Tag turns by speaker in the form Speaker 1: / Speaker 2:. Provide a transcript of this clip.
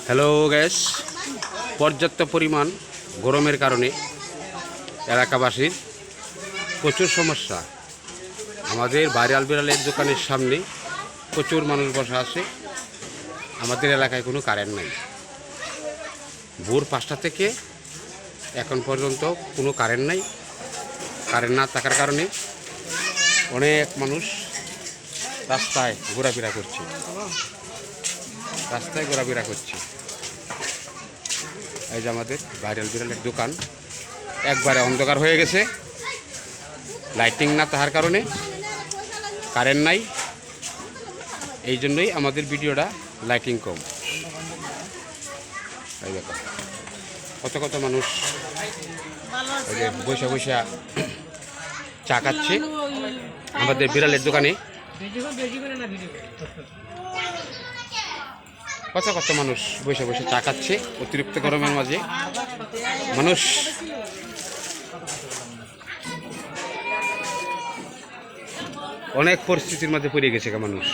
Speaker 1: Hello gas, পর্যাপ্ত পরিমাণ গরমের কারণে এলাকাবাসীর প্রচুর সমস্যা। আমাদের ভাইরাল বিড়ালের দোকানের সামনে প্রচুর মানুষ বসা আছে। আমাদের এলাকায় কোনো কারেন্ট নাই। ভোর 5টা থেকে এখন পর্যন্ত কোনো কারেন্ট নাই। কারেন্ট না থাকার কারণে অনেক মানুষ রাস্তায় ঘোরাফেরা করছে। এই যে আমাদের ভাইরাল বিড়ালের দোকান একবারে অন্ধকার হয়ে গেছে। লাইটিং না থাকার কারণে, কারেন্ট নাই, এই জন্যই আমাদের ভিডিওটা লাইটিং কম। এই ব্যাপার কত কত মানুষ এই যে বসে বসে চা খাচ্ছে আমাদের বিড়ালের দোকানে। কত কত মানুষ বসে বসে চা খাচ্ছে অতিরিক্ত গরমের মাঝে। মানুষ অনেক পরিস্থিতির মধ্যে পড়ে গেছে মানুষ।